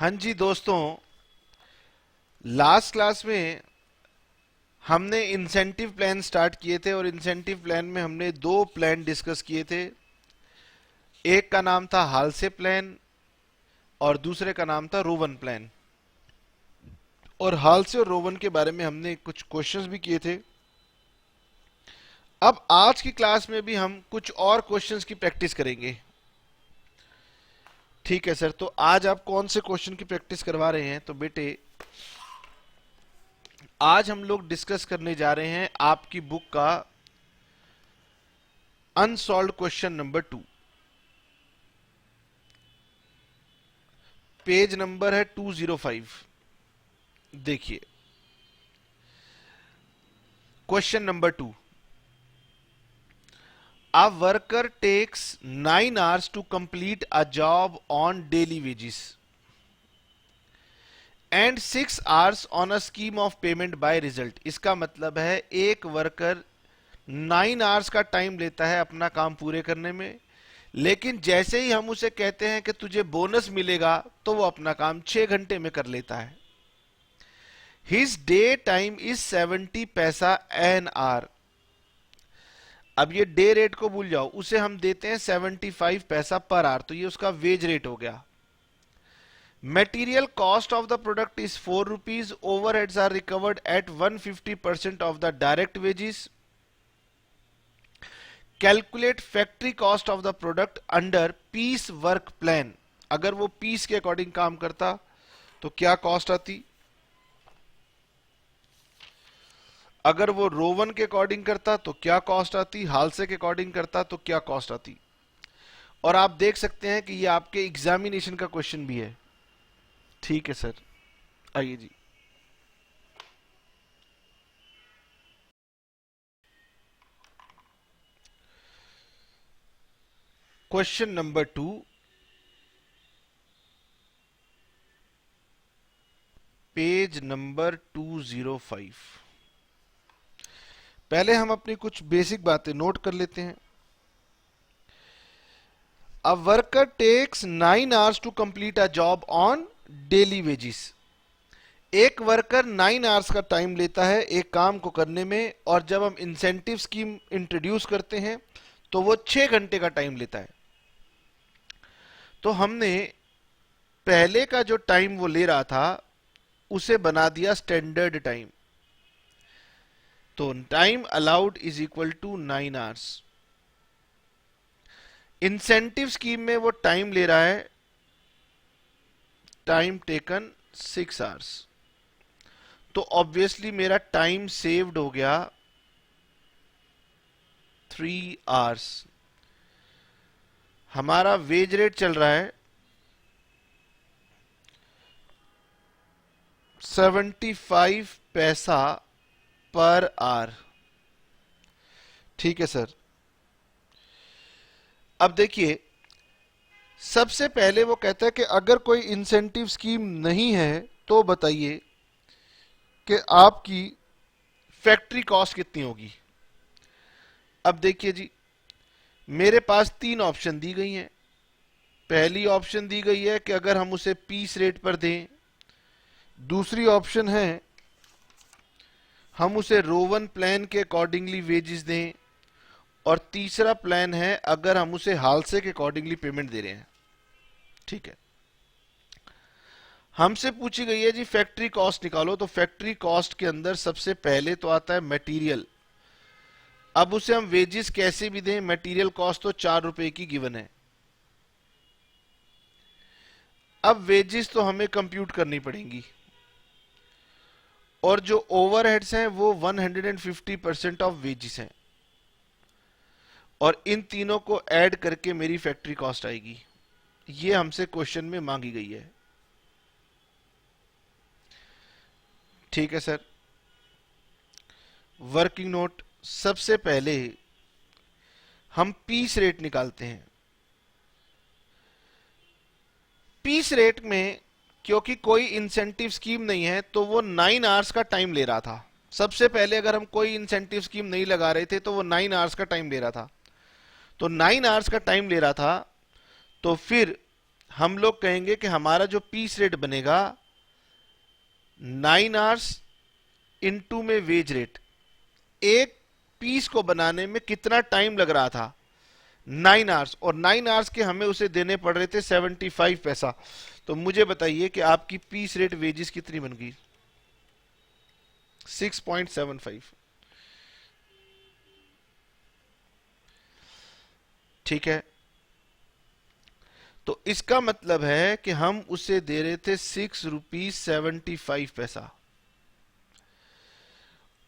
हाँ जी दोस्तों, last class में हमने इंसेंटिव प्लान स्टार्ट किए थे और इंसेंटिव प्लान में हमने दो प्लान डिस्कस किए थे। एक का नाम था हाल से प्लान और दूसरे का नाम था रोवन प्लान। और हाल से और रोवन के बारे में हमने कुछ क्वेश्चंस भी किए थे। अब आज की क्लास में भी हम कुछ और क्वेश्चंस की प्रैक्टिस करेंगे। ठीक है सर, तो आज आप कौन से क्वेश्चन की प्रैक्टिस करवा रहे हैं? तो बेटे, आज हम लोग डिस्कस करने जा रहे हैं आपकी बुक का unsolve question number 2। Page number है 205। देखिए, question number 2। A worker takes 9 hours to complete a job on daily wages and 6 hours on a scheme of payment by result। इसका मतलब है एक वर्कर 9 आवर्स का टाइम लेता है अपना काम पूरे करने में, लेकिन जैसे ही हम उसे कहते हैं कि तुझे बोनस मिलेगा तो वो अपना काम 6 घंटे में कर लेता है। हिज डे टाइम इज 70 पैसा एन आवर। अब ये डे रेट को भूल जाओ, उसे हम देते हैं 75 पैसा पर आवर, तो ये उसका वेज रेट हो गया। Material cost of the product is 4 rupees. Overheads are recovered at 150% of the direct wages. Calculate factory cost of the product under piece work plan। अगर वो पीस के अकॉर्डिंग काम करता तो क्या कॉस्ट आती? अगर वो रोवन के अकॉर्डिंग करता तो क्या कॉस्ट आती? हालसे के अकॉर्डिंग करता तो क्या कॉस्ट आती? और आप देख सकते हैं कि ये आपके एग्जामिनेशन का क्वेश्चन भी है। ठीक है सर, आइए जी। Question number 2, page number 205। पहले हम अपनी कुछ बेसिक बातें नोट कर लेते हैं। A worker takes 9 hours to complete a job on daily wages। एक वर्कर 9 आवर्स का टाइम लेता है एक काम को करने में, और जब हम इंसेंटिव स्कीम इंट्रोड्यूस करते हैं तो वो 6 घंटे का टाइम लेता है। तो हमने पहले का जो टाइम वो ले रहा था उसे बना दिया स्टैंडर्ड टाइम। तो time allowed is equal to 9 hours. Incentive scheme में वो टाइम ले रहा है, टाइम टेकन 6 आवर्स। तो ऑब्वियसली मेरा टाइम सेव्ड हो गया 3 आवर्स। हमारा वेज रेट चल रहा है 75 पैसा पर आवर। ठीक है सर। अब देखिए, सबसे पहले वो कहता है कि अगर कोई इंसेंटिव स्कीम नहीं है तो बताइए कि आपकी फैक्ट्री कॉस्ट कितनी होगी। अब देखिए जी, मेरे पास 3 ऑप्शन दी गई हैं। पहली ऑप्शन दी गई है कि अगर हम उसे पीस रेट पर दें, दूसरी ऑप्शन है हम उसे रोवन प्लान के अकॉर्डिंगली वेजेस दें, और तीसरा प्लान है अगर हम उसे हालसे के अकॉर्डिंगली पेमेंट दे रहे हैं। ठीक है, हमसे पूछी गई है जी फैक्ट्री कॉस्ट निकालो। तो फैक्ट्री कॉस्ट के अंदर सबसे पहले तो आता है मटेरियल। अब उसे हम वेजेस कैसे भी दें, मटेरियल कॉस्ट तो 4 रुपए की गिवन है। अब वेजेस तो हमें कंप्यूट करनी पड़ेंगी, और जो ओवरहेड्स हैं वो 150% ऑफ वेजेस हैं, और इन तीनों को ऐड करके मेरी फैक्ट्री कॉस्ट आएगी। ये हमसे क्वेश्चन में मांगी गई है। ठीक है सर। वर्किंग नोट, सबसे पहले हम पीस रेट निकालते हैं। पीस रेट में क्योंकि कोई इंसेंटिव स्कीम नहीं है तो वो 9 आवर्स का टाइम ले रहा था। सबसे पहले अगर हम कोई इंसेंटिव स्कीम नहीं लगा रहे थे तो वो 9 आवर्स का टाइम ले रहा था। तो 9 आवर्स का टाइम ले रहा था, तो फिर हम लोग कहेंगे कि हमारा जो पीस रेट बनेगा 9 आवर्स इनटू में वेज रेट, एक पीस को बनाने में कितना टाइम लग रहा था 9 आवर्स, और 9 आवर्स के हमें उसे देने पड़ रहे थे 75 पैसा। तो मुझे बताइए कि आपकी पीस रेट वेजिस कितनी बन गई? 6.75। ठीक है, तो इसका मतलब है कि हम उसे दे रहे थे 6 रुपीज 75 पैसा,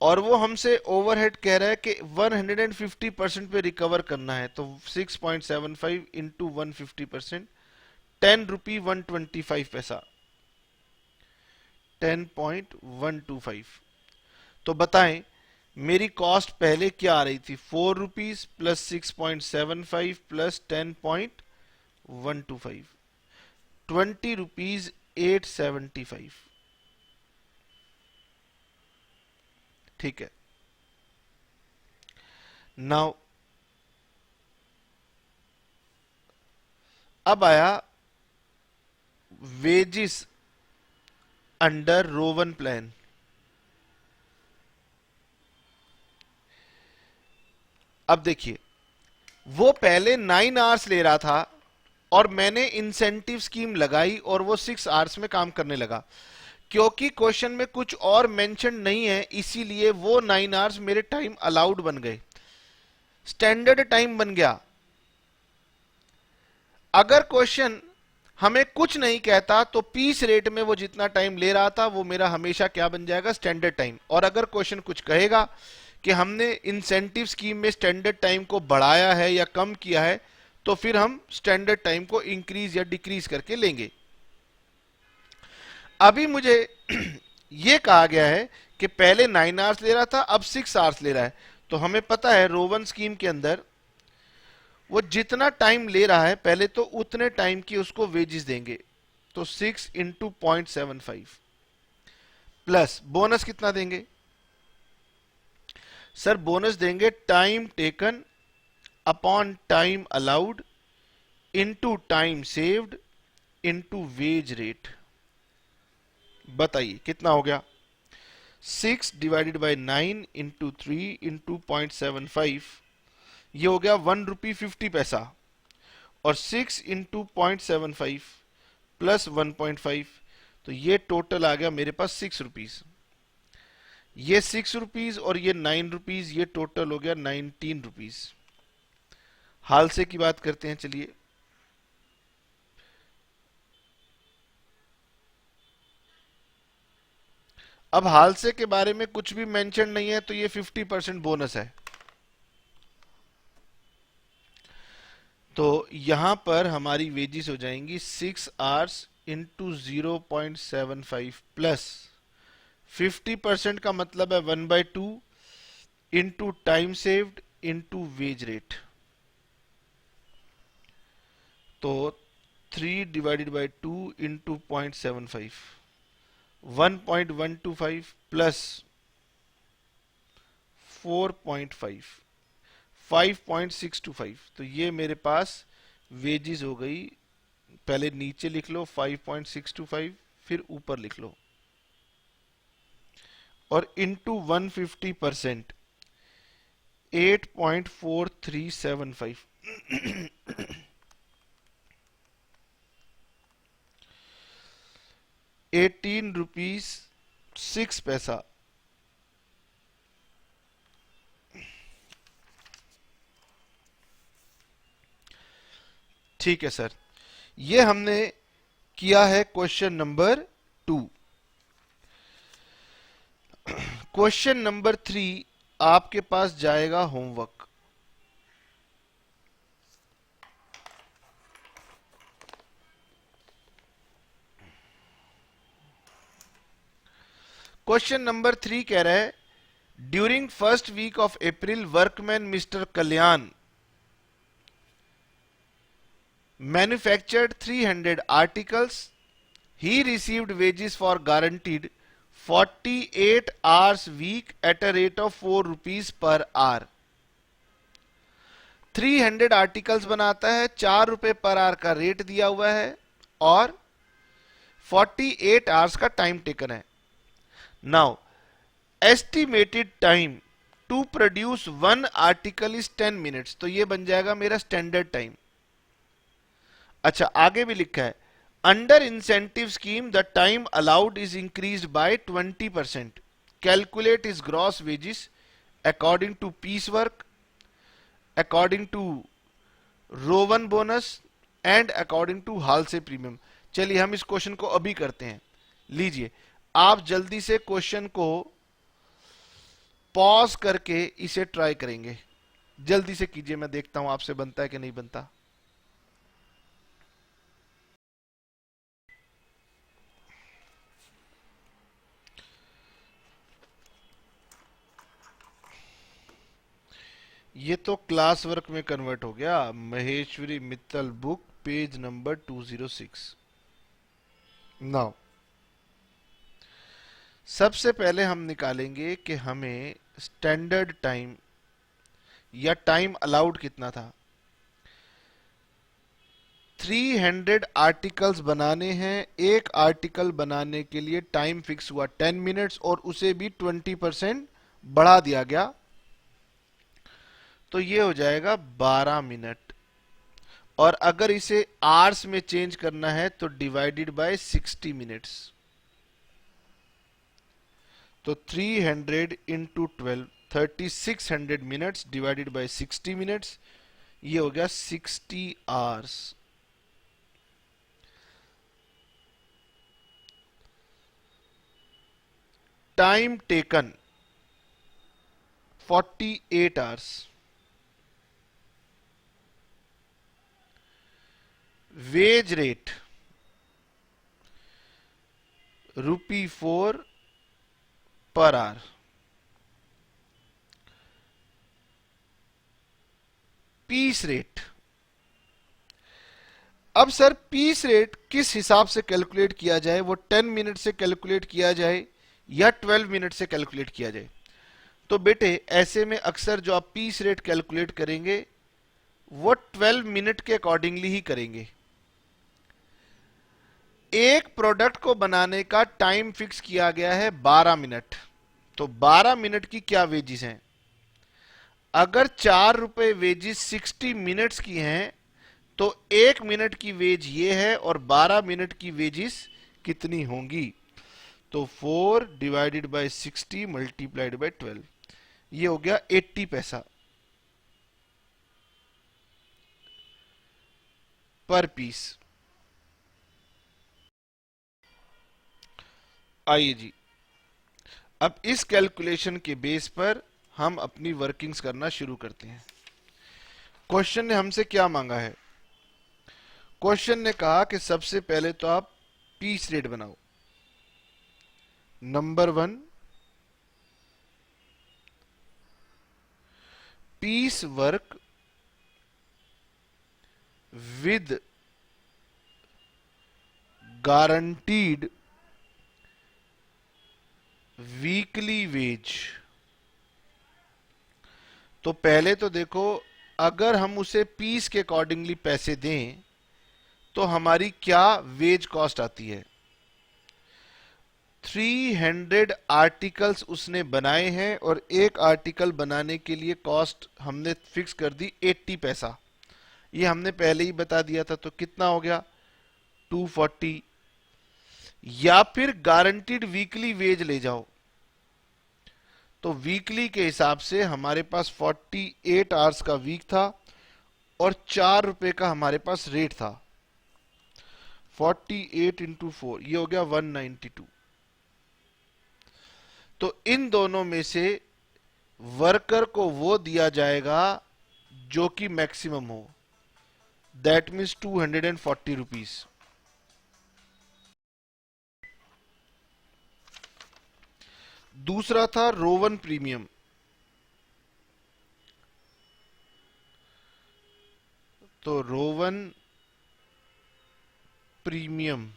और वो हमसे ओवरहेड कह रहा है कि 150% पे रिकवर करना है। तो 6.75 इंटू 150%, 10 रुपी 125 पैसा, 10.125। तो बताएं मेरी कॉस्ट पहले क्या आ रही थी? 4 रुपीज प्लस 6.75 प्लस 10.125, 20 रुपीज 875। ठीक है, नाउ अब आया वेजिस अंडर रोवन प्लान। अब देखिए, वो पहले 9 आवर्स ले रहा था और मैंने इंसेंटिव स्कीम लगाई और वो 6 आवर्स में काम करने लगा। क्योंकि क्वेश्चन में कुछ और मेंशन नहीं है, इसीलिए वो 9 आवर्स मेरे टाइम अलाउड बन गए, स्टैंडर्ड टाइम बन गया। अगर क्वेश्चन हमें कुछ नहीं कहता तो पीस रेट में वो जितना टाइम ले रहा था वो मेरा हमेशा क्या बन जाएगा? Standard time. और अगर क्वेश्चन कुछ कहेगा कि हमने इंसेंटिव स्कीम में स्टैंडर्ड टाइम को बढ़ाया है या कम किया है, तो फिर हम स्टैंडर्ड टाइम को इंक्रीज या डिक्रीज करके लेंगे। अभी मुझे यह कहा गया है कि पहले 9 आवर्स ले रहा था, अब 6 आवर्स ले रहा है। तो हमें पता है रोवन स्कीम के अंदर वो जितना टाइम ले रहा है पहले तो उतने टाइम की उसको वेजेस देंगे। तो 6 इंटू 0.75 प्लस बोनस कितना देंगे? सर बोनस देंगे time taken upon time allowed into time saved into wage rate. बताइए कितना हो गया? 6 डिवाइडेड बाई 9 इंटू 3 इंटू 0.75, ये हो गया 1 रुपी 50 पैसा, और 6 इंटू 0.75 प्लस 1.5, तो ये टोटल आ गया मेरे पास 6 रुपीज। ये 6 रुपीज और ये 9 रुपीज, ये टोटल हो गया 19 रुपीज। हाल से की बात करते हैं, चलिए। अब हाल से के बारे में कुछ भी मेंशन नहीं है, तो ये 50% बोनस है। तो यहां पर हमारी वेजिस हो जाएंगी 6 आवर्स इंटू 0.75 प्लस 50% का मतलब है 1/2 into time saved into veg rate. तो 3 डिवाइडेड बाई 2 इंटू 0.75, 1.125 प्लस 4.5, 5.625। तो ये मेरे पास वेजिस हो गई। पहले नीचे लिख लो 5.625, फिर ऊपर लिख लो, और इंटू 150% 8.4375। 18 रुपीज 6 पैसा। ठीक है सर, ये हमने किया है क्वेश्चन नंबर 2। क्वेश्चन नंबर 3 आपके पास जाएगा होमवर्क। क्वेश्चन नंबर 3 कह रहा है, during first week of April workman mister Kalyan manufactured 300 articles. He received wages for guaranteed 48 hours week at a rate of 4 rupees per hour. 300 articles बनाता है, 4 रुपए per hour का rate दिया हुआ है, और 48 आवर्स का टाइम टेकन है। Now estimated time to produce one article is 10 minutes, तो ये बन जाएगा मेरा स्टैंडर्ड टाइम। अच्छा, आगे भी लिखा है under incentive scheme the time allowed is increase by 20%। Calculate is gross wages according to piece work, according to Rowan bonus and according to Halsey premium. चलिए हम इस क्वेश्चन को अभी करते हैं। लीजिए, आप जल्दी से क्वेश्चन को पॉज करके इसे ट्राई करेंगे। जल्दी से कीजिए, मैं देखता हूं आपसे बनता है कि नहीं बनता। ये तो क्लास वर्क में कन्वर्ट हो गया। Maheshwari Mittal book page number 206। Now सबसे पहले हम निकालेंगे कि हमें स्टैंडर्ड टाइम या टाइम अलाउड कितना था। 300 आर्टिकल्स बनाने हैं। एक आर्टिकल बनाने के लिए टाइम फिक्स हुआ 10 मिनट्स और उसे भी 20% बढ़ा दिया गया, तो ये हो जाएगा 12 मिनट। और अगर इसे आवर्स में चेंज करना है तो डिवाइडेड बाय 60 मिनट्स, तो 300 into 12 3600 minutes divided by 60 minutes, ये हो गया 60 hours. Time taken 48 hours. Wage rate ₹4 पर आवर। पीस रेट, अब सर पीस रेट किस हिसाब से कैलकुलेट किया जाए, वो 10 मिनट से कैलकुलेट किया जाए या 12 मिनट से कैलकुलेट किया जाए। तो बेटे ऐसे में अक्सर जो आप पीस रेट कैलकुलेट करेंगे वो 12 मिनट के अकॉर्डिंगली ही करेंगे। एक प्रोडक्ट को बनाने का टाइम फिक्स किया गया है 12 मिनट, तो 12 मिनट की क्या वेजिस हैं। अगर ₹4 वेजिस 60 मिनट्स की हैं तो 1 मिनट की वेज ये है और 12 मिनट की वेजिस कितनी होंगी, तो 4 डिवाइडेड बाय 60 मल्टीप्लाइड बाय 12, ये हो गया 80 पैसा पर पीस। आइए जी, अब इस कैलकुलेशन के बेस पर हम अपनी वर्किंग्स करना शुरू करते हैं। क्वेश्चन ने हमसे क्या मांगा है। क्वेश्चन ने कहा कि सबसे पहले तो आप पीस रेट बनाओ। Number 1, piece work with guaranteed weekly wage. तो पहले तो देखो, अगर हम उसे पीस के अकॉर्डिंगली पैसे दें तो हमारी क्या वेज कॉस्ट आती है। 300 आर्टिकल्स उसने बनाए हैं और एक आर्टिकल बनाने के लिए कॉस्ट हमने फिक्स कर दी 80 पैसा। ये हमने पहले ही बता दिया था, तो कितना हो गया 240। या फिर गारंटीड वीकली वेज ले जाओ, तो वीकली के हिसाब से हमारे पास 48 आवर्स का वीक था और ₹4 का हमारे पास रेट था। 48 इंटू 4, ये हो गया 192। तो इन दोनों में से वर्कर को वो दिया जाएगा जो कि मैक्सिमम हो, दैट मीन्स ₹240। दूसरा था रोवन प्रीमियम, तो रोवन प्रीमियम,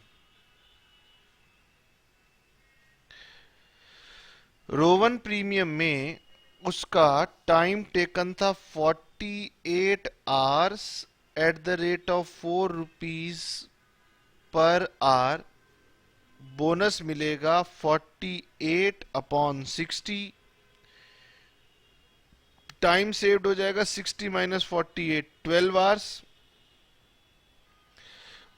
रोवन प्रीमियम में उसका टाइम टेकन था 48 hours at the rate of ₹4 पर आवर, बोनस मिलेगा 48/60, टाइम सेव्ड हो जाएगा 60 माइनस 48, 12 आवर्स,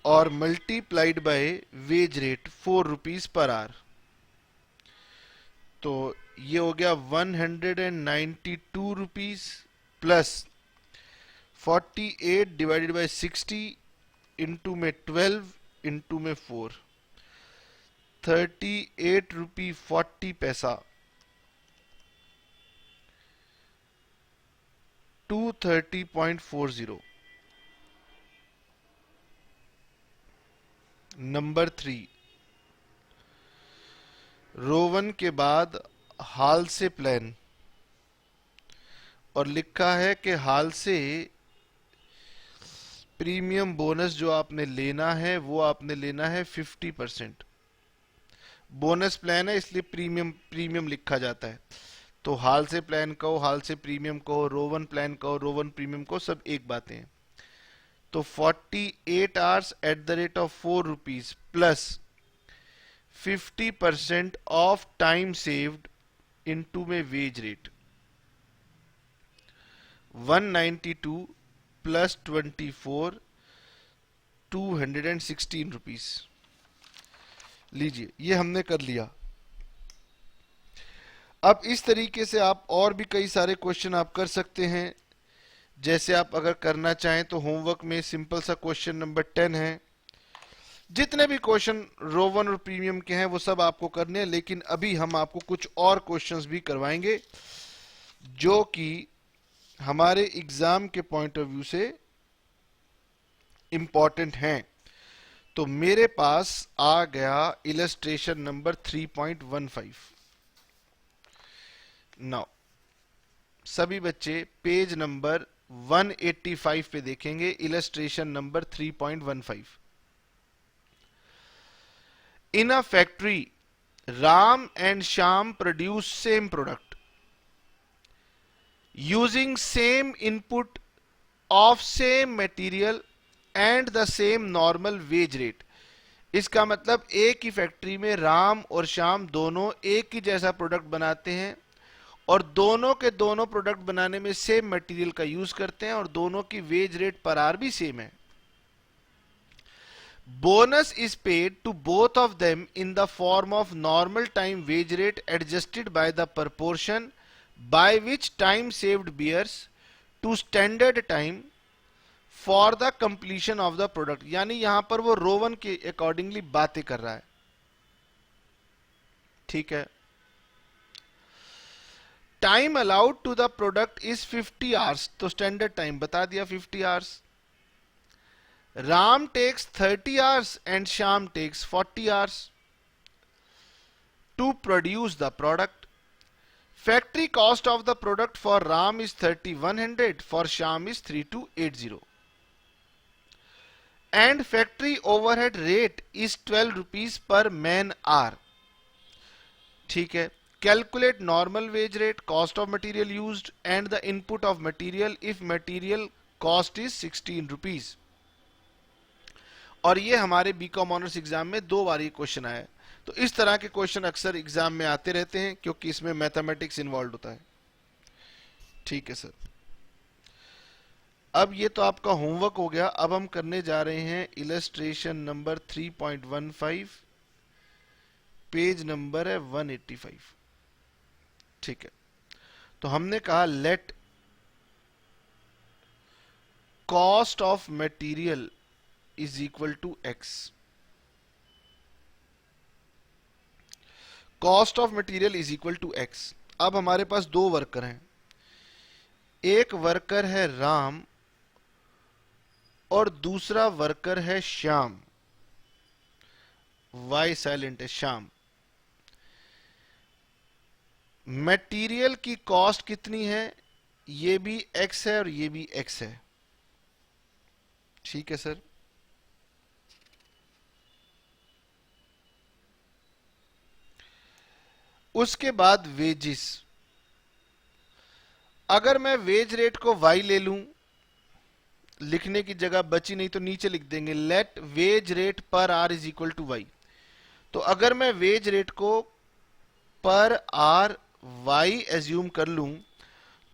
और multiplied by wage rate 4 rupees per hour. तो ये हो गया 192 rupees plus 48 divided by 60 into में 12 इंटू में 4, 38 रुपी 40 पैसा, 230.40। नंबर 3, रोवन के बाद हाल से प्लान, और लिखा है कि हाल से प्रीमियम बोनस जो आपने लेना है वो आपने लेना है 50%। बोनस प्लान है इसलिए प्रीमियम प्रीमियम लिखा जाता है। तो हाल से प्लान कहो, हाल से प्रीमियम कहो, रोवन प्लान कहो, रोवन प्रीमियम कहो, सब एक बातें हैं। तो 48 hours at the rate of 4 rupees plus 50% of time saved into में वेज रेट 192 प्लस 24, 216 रुपीज। लीजिए, ये हमने कर लिया। अब इस तरीके से आप और भी कई सारे क्वेश्चन आप कर सकते हैं। जैसे आप अगर करना चाहें तो होमवर्क में सिंपल सा क्वेश्चन नंबर 10 है। जितने भी क्वेश्चन रोवन और प्रीमियम के हैं वो सब आपको करने हैं, लेकिन अभी हम आपको कुछ और क्वेश्चंस भी करवाएंगे जो कि हमारे एग्जाम के पॉइंट ऑफ व्यू से इंपॉर्टेंट हैं। तो मेरे पास आ गया इलस्ट्रेशन नंबर 3.15। नाउ सभी बच्चे पेज नंबर 185 पे देखेंगे illustration number 3.15। In a factory, Ram and Shyam produce same product using same input of same material and the same normal wage rate। इसका मतलब एक ही फैक्ट्री में राम और श्याम दोनों एक ही जैसा प्रोडक्ट बनाते हैं और दोनों के दोनों प्रोडक्ट बनाने में सेम मटेरियल का यूज करते हैं और दोनों की वेज रेट पर आवर भी सेम है। Bonus is paid to both of them in the form of normal time wage rate adjusted by the proportion by which time saved bears to standard time for the completion of the product। यानी यहां पर वो Rowan के accordingly बातें कर रहा है। ठीक है। Time allowed to the product is 50 hours, तो स्टैंडर्ड टाइम बता दिया 50 hours. Ram takes 30 hours and Shyam takes 40 hours to produce the product. Factory cost of the product for Ram is 3100, for Shyam is 3280. And factory overhead rate is 12 rupees per man hour. ठीक है। Calculate normal wage rate, cost of material used and the input of material if material cost is 16 rupees। और ये हमारे BCom honours exam में 2 बार ये question आया है। तो इस तरह के क्वेश्चन अक्सर एग्जाम में आते रहते हैं क्योंकि इसमें मैथमेटिक्स इन्वॉल्व होता है। ठीक है सर। अब ये तो आपका होमवर्क हो गया। अब हम करने जा रहे हैं इलस्ट्रेशन नंबर 3.15, पेज नंबर है 185। ठीक है। तो हमने कहा let cost of material is equal to x. Cost of material is equal to x. अब हमारे पास 2 वर्कर हैं। एक वर्कर है राम और दूसरा वर्कर है श्याम। वाई साइलेंट है, श्याम। मटेरियल की कॉस्ट कितनी है? ये भी एक्स है और ये भी एक्स है। ठीक है सर। उसके बाद वेजिस। अगर मैं वेज रेट को वाई ले लूं लिखने की जगह बची नहीं तो नीचे लिख देंगे let wage rate per are is equal to y. तो अगर मैं वेज रेट को पर आर वाई एज्यूम कर लूं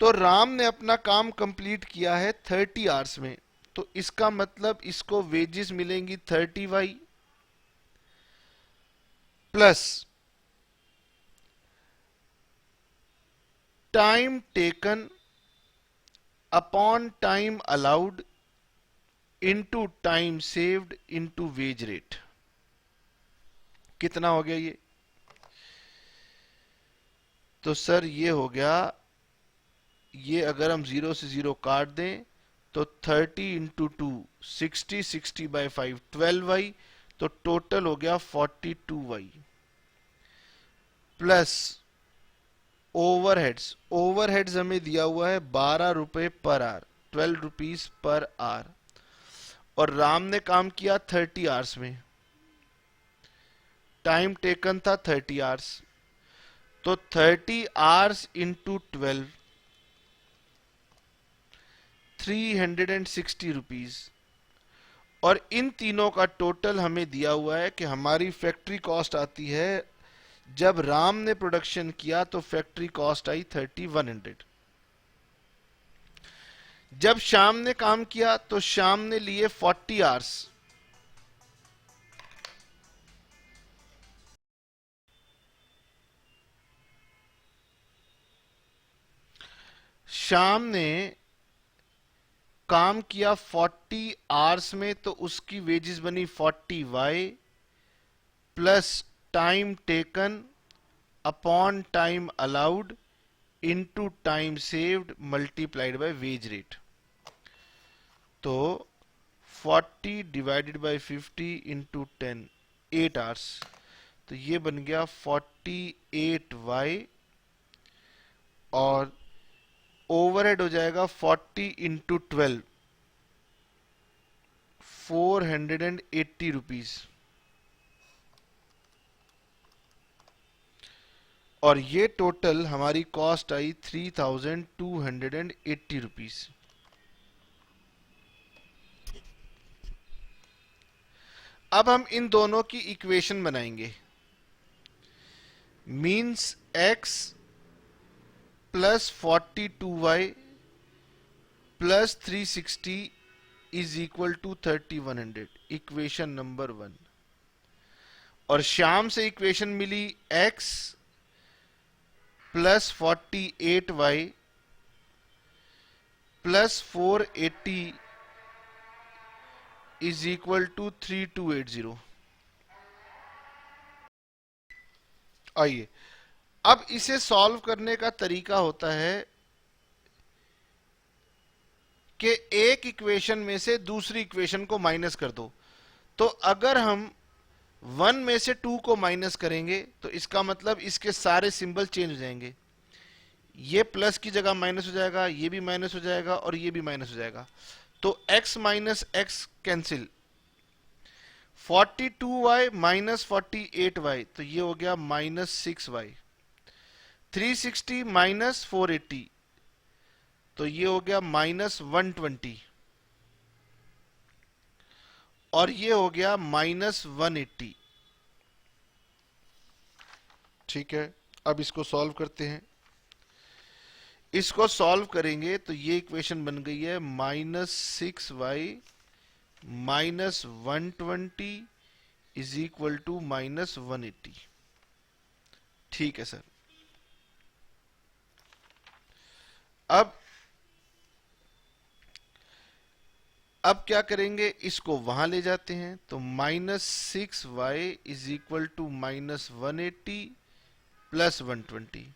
तो राम ने अपना काम कंप्लीट किया है 30 आवर्स में, तो इसका मतलब इसको वेजेस मिलेंगी 30 y plus time taken upon time allowed into time saved into wage rate. कितना हो गया ये? तो सर ये हो गया, ये अगर हम 0 से 0 काट दें तो 30 इंटू 2 60, 60/5 12 वाई, तो टोटल हो गया 42 वाई प्लस ओवरहेड्स। ओवरहेड्स हमें दिया हुआ है 12 रुपए per hour, 12 rupees per hour, और राम ने काम किया 30 आवर्स में, टाइम टेकन था 30 आवर्स, तो 30 आवर्स इंटू 12 360 रुपीज। और इन तीनों का टोटल हमें दिया हुआ है कि हमारी फैक्ट्री कॉस्ट आती है, जब राम ने प्रोडक्शन किया तो फैक्ट्री कॉस्ट आई 3100। जब शाम ने काम किया तो शाम ने लिए 40 आवर्स, शाम ने काम किया 40 आवर्स में, तो उसकी वेजेस बनी 40 y plus time taken upon time allowed into time saved multiplied by wage rate. तो 40 डिवाइडेड बाय 50 इंटू 10, 8 आवर्स, तो ये बन गया 48 वाई, और ओवरहेड हो जाएगा 40 इंटू 12 480 रुपीज, और ये टोटल हमारी कॉस्ट आई 3280 रुपीज। अब हम इन दोनों की इक्वेशन बनाएंगे। Means x plus 42y plus 360 is equal to 3100, equation number 1। और शाम से इक्वेशन मिली x plus 48y plus 480 is equal to 3280। आइए, अब इसे सॉल्व करने का तरीका होता है कि एक इक्वेशन में से दूसरी इक्वेशन को माइनस कर दो। तो अगर हम 1 में से 2 को माइनस करेंगे तो इसका मतलब इसके सारे सिंबल चेंज हो जाएंगे। ये प्लस की जगह माइनस हो जाएगा, ये भी माइनस हो जाएगा, और ये भी माइनस हो जाएगा। तो x minus x cancel, 42y minus 48y, तो ये हो गया -6y। 360 माइनस 480, तो ये हो गया -120, और ये हो गया -180। ठीक है, अब इसको सॉल्व करते हैं। इसको सॉल्व करेंगे तो ये इक्वेशन बन गई है -6y -120 इज इक्वल टू -180। ठीक है सर। अब क्या करेंगे, इसको वहां ले जाते हैं, तो -6y is equal to -180 plus 120,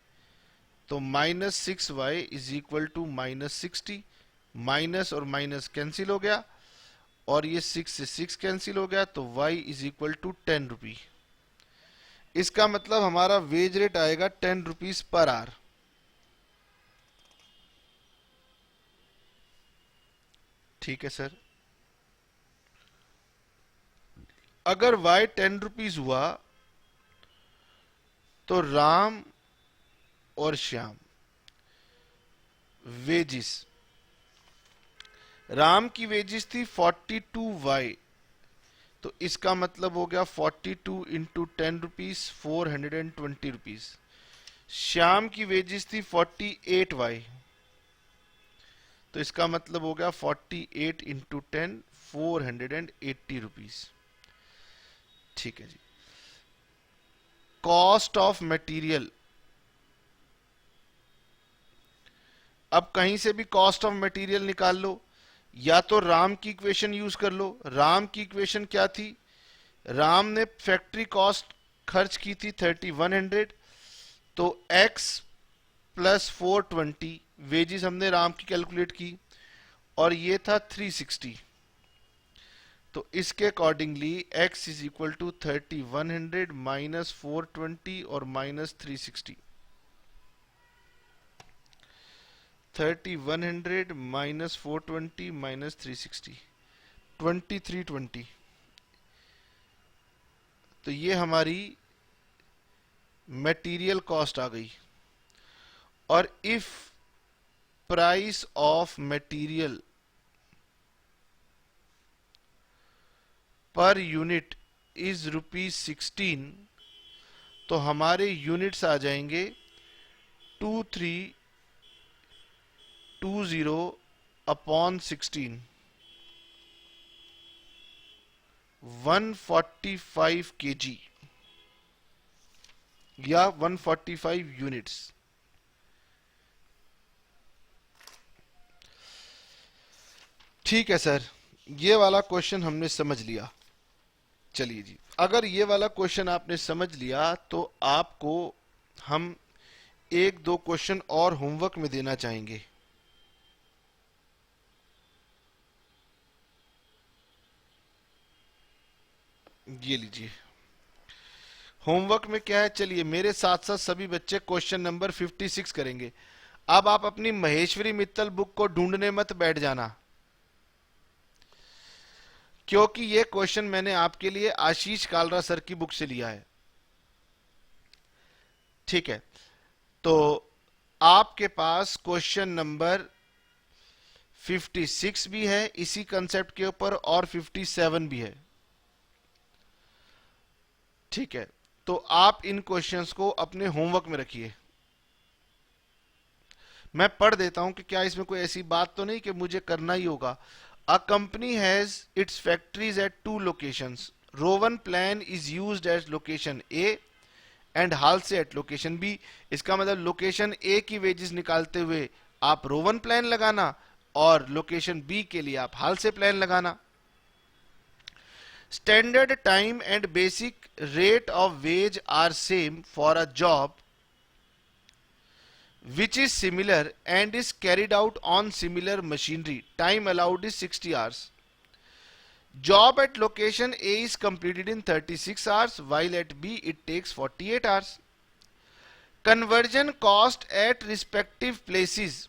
तो -6y is equal to -60, minus और माइनस कैंसिल हो गया, और ये 6 से 6 कैंसिल हो गया, तो y इज इक्वल टू 10 रुपी। इसका मतलब हमारा वेज रेट आएगा 10 रुपीज पर आवर। ठीक है सर। अगर y 10 रुपीज हुआ तो राम और श्याम वेजिस राम की वेजेस थी 42y, तो इसका मतलब हो गया 42 इंटू 10 रुपीज, 420 रुपीज। श्याम की वेजेस थी 48y, तो इसका मतलब हो गया 48 इंटू 10, 480 रुपीज। ठीक है जी। कॉस्ट ऑफ मटेरियल, अब कहीं से भी कॉस्ट ऑफ मटेरियल निकाल लो, या तो राम की इक्वेशन यूज कर लो। राम की इक्वेशन क्या थी? राम ने फैक्ट्री कॉस्ट खर्च की थी 3100, तो x प्लस 420 वेजेस हमने राम की कैलकुलेट की, और ये था 360। तो इसके accordingly x is equal to 3100 minus 420 और माइनस 360। 3100 minus 420 minus 360, 2320। तो ये हमारी मटेरियल कॉस्ट आ गई। और if price of material per unit is ₹16, तो हमारे यूनिट्स आ जाएंगे 2320 अपॉन 16, 145 kg या 145 यूनिट्स। ठीक है सर, ये वाला क्वेश्चन हमने समझ लिया। चलिए जी, अगर ये वाला क्वेश्चन आपने समझ लिया तो आपको हम एक दो क्वेश्चन और होमवर्क में देना चाहेंगे। ये लीजिए, होमवर्क में क्या है, चलिए मेरे साथ साथ सभी बच्चे क्वेश्चन नंबर 56 करेंगे। अब आप अपनी महेश्वरी मित्तल बुक को ढूंढने मत बैठ जाना, क्योंकि ये क्वेश्चन मैंने आपके लिए आशीष कालरा सर की बुक से लिया है। ठीक है, तो आपके पास क्वेश्चन नंबर 56 भी है इसी कंसेप्ट के ऊपर, और 57 भी है। ठीक है, तो आप इन क्वेश्चंस को अपने होमवर्क में रखिए। मैं पढ़ देता हूं कि क्या इसमें कोई ऐसी बात तो नहीं कि मुझे करना ही होगा। A company has its factories at 2 locations. Rowan plan is used at location A and Halsey at location B. इसका मतलब लोकेशन ए की वेजेस निकालते हुए आप रोवन प्लान लगाना, और लोकेशन बी के लिए आप हाल से प्लान लगाना। Standard time and basic rate of wage are same for a job which is similar and is carried out on similar machinery. Time allowed is 60 hours. Job at location A is completed in 36 hours, while at B it takes 48 hours. Conversion cost at respective places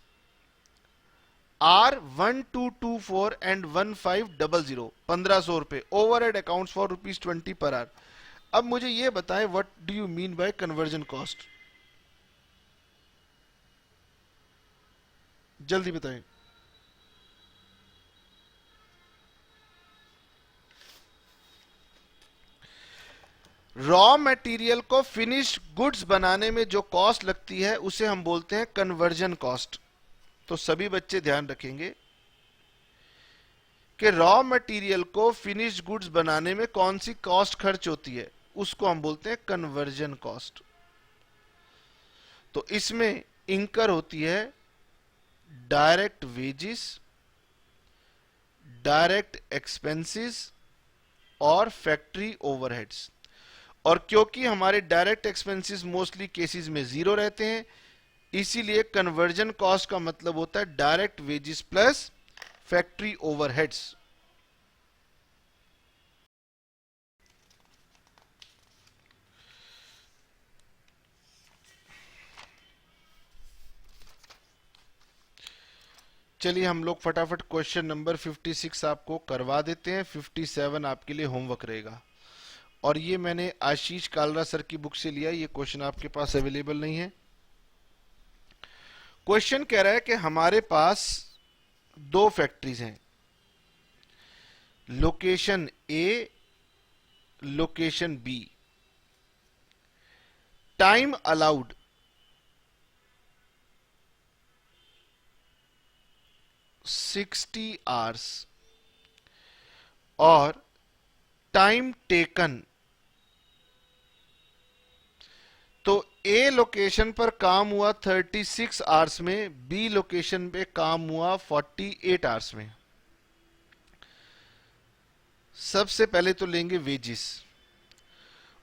are 1224 and 1500, 1500 रुपए। Overhead accounts for ₹20 per hour. अब मुझे ये बताएं, what do you mean by conversion cost? जल्दी बताएं। Raw material को finished goods बनाने में जो कॉस्ट लगती है उसे हम बोलते हैं कन्वर्जन कॉस्ट। तो सभी बच्चे ध्यान रखेंगे कि रॉ मटेरियल को फिनिश्ड गुड्स बनाने में कौन सी कॉस्ट खर्च होती है, उसको हम बोलते हैं कन्वर्जन कॉस्ट। तो इसमें इंकर होती है डायरेक्ट वेजेस, डायरेक्ट एक्सपेंसेस और फैक्ट्री ओवरहेड्स। और क्योंकि हमारे डायरेक्ट एक्सपेंसेस मोस्टली केसेस में जीरो रहते हैं, इसीलिए कन्वर्जन कॉस्ट का मतलब होता है direct wages plus factory overheads. चलिए हम लोग फटाफट क्वेश्चन नंबर 56 आपको करवा देते हैं। 57 आपके लिए होमवर्क रहेगा, और ये मैंने आशीष कालरा सर की बुक से लिया। ये क्वेश्चन आपके पास अवेलेबल नहीं है। क्वेश्चन कह रहा है कि हमारे पास दो फैक्ट्रीज हैं, location A, location B, time allowed 60 hours और टाइम टेकन, तो ए लोकेशन पर काम हुआ 36 आवर्स में, बी लोकेशन पे काम हुआ 48 आवर्स में। सबसे पहले तो लेंगे वेजिस,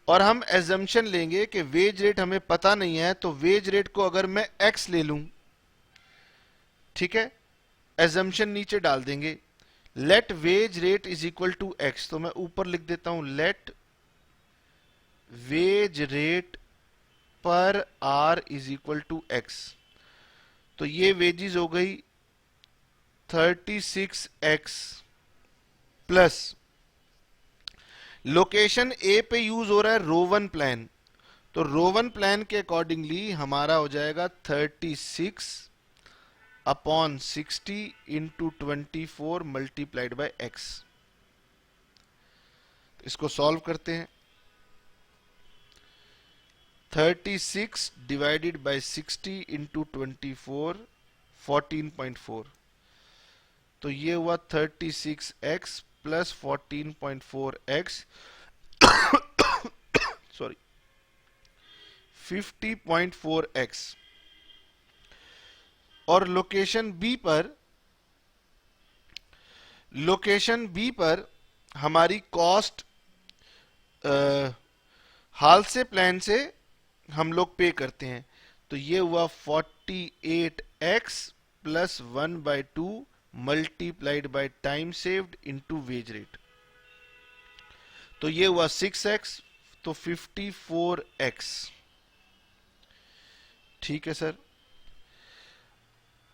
और हम एजम्पशन लेंगे कि वेज रेट हमें पता नहीं है, तो वेज रेट को अगर मैं एक्स ले लूं, ठीक है, एजम्पशन नीचे डाल देंगे, let wage rate is equal to x, तो मैं ऊपर लिख देता हूं let wage rate per are is equal to x. तो ये वेजिज हो गई 36x प्लस लोकेशन ए पे यूज हो रहा है रोवन प्लान, तो रोवन प्लान के अकॉर्डिंगली हमारा हो जाएगा 36 upon 60 into 24 multiplied by x. इसको सॉल्व करते हैं। 36 डिवाइडेड बाय 60 इंटू 24 14.4, तो ये हुआ 36x plus 14.4x sorry 50.4x। और लोकेशन बी पर हमारी कॉस्ट हाल से प्लान से हम लोग पे करते हैं, तो ये हुआ 48x plus 1/2 multiplied by time saved into wage rate, तो ये हुआ 6x, तो 54x। ठीक है सर।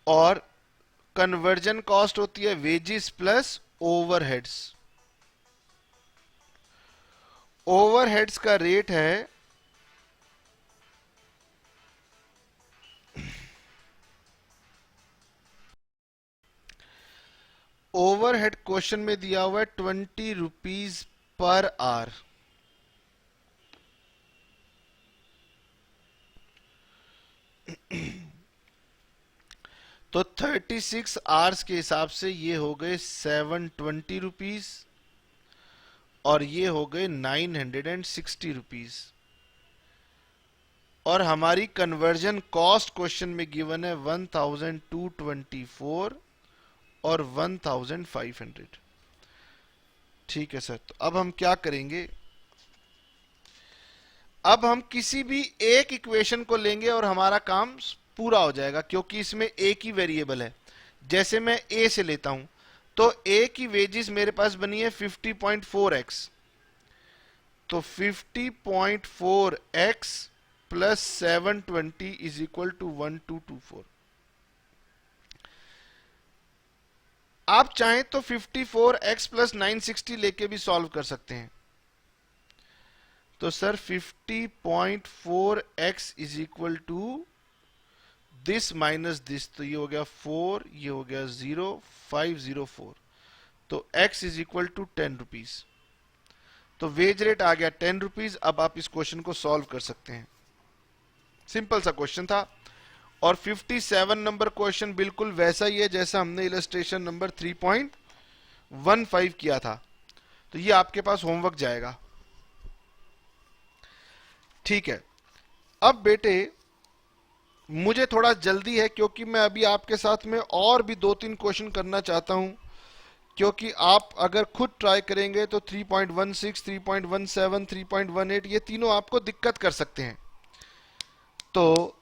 और कन्वर्जन कॉस्ट होती है वेजिस प्लस ओवरहेड्स। ओवरहेड्स का रेट है ओवरहेड क्वेश्चन में दिया हुआ है 20 रुपीज पर आवर। तो 36 आवर्स के हिसाब से ये हो गए 720 रुपीज और ये हो गए 960 रुपीज। और हमारी कन्वर्जन कॉस्ट क्वेश्चन में गिवन है 1224 और 1500। ठीक है सर। तो अब हम क्या करेंगे, अब हम किसी भी एक इक्वेशन को लेंगे और हमारा काम पूरा हो जाएगा, क्योंकि इसमें एक ही वेरिएबल है। जैसे मैं ए से लेता हूं, तो ए की वेजेस मेरे पास बनी है 50.4x, तो 50.4x plus 720 is equal to 1224। आप चाहें तो 54x प्लस 960 लेके भी सॉल्व कर सकते हैं। तो sir 50.4x is equal to this minus this, तो ये हो गया 4, ये हो गया 0, 504, तो x is equal to 10 rupees. तो वेज रेट आ गया 10 रुपीज। अब आप इस क्वेश्चन को सॉल्व कर सकते हैं। सिंपल सा क्वेश्चन था। और 57 नंबर क्वेश्चन बिल्कुल वैसा ही है जैसा हमने इलस्ट्रेशन नंबर 3.15 किया था। तो ये आपके पास होमवर्क जाएगा। ठीक है। अब बेटे मुझे थोड़ा जल्दी है, क्योंकि मैं अभी आपके साथ में और भी 2-3 क्वेश्चन करना चाहता हूं, क्योंकि आप अगर खुद ट्राई करेंगे तो 3.16, 3.17, 3.18 ये तीनों आपको दिक्कत कर सकते हैं। तो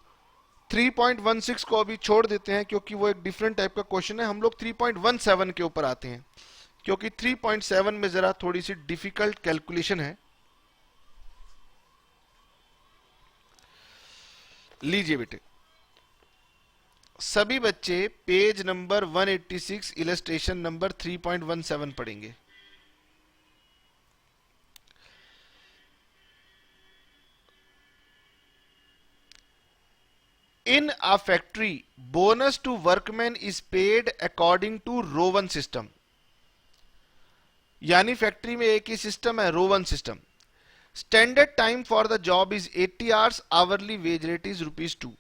3.16 को अभी छोड़ देते हैं, क्योंकि वो एक डिफरेंट टाइप का क्वेश्चन है। हम लोग 3.17 के ऊपर आते हैं, क्योंकि 3.7 में जरा थोड़ी सी डिफिकल्ट कैलकुलेशन है। लीजिए बेटे, सभी बच्चे पेज नंबर 186 इलस्ट्रेशन नंबर 3.17 पढ़ेंगे। In a factory, bonus to workmen is paid according to Rowan system. यानी फैक्ट्री में एक ही सिस्टम है, Rowan system. Standard time for the job is 80 hours, hourly wage rate is ₹2।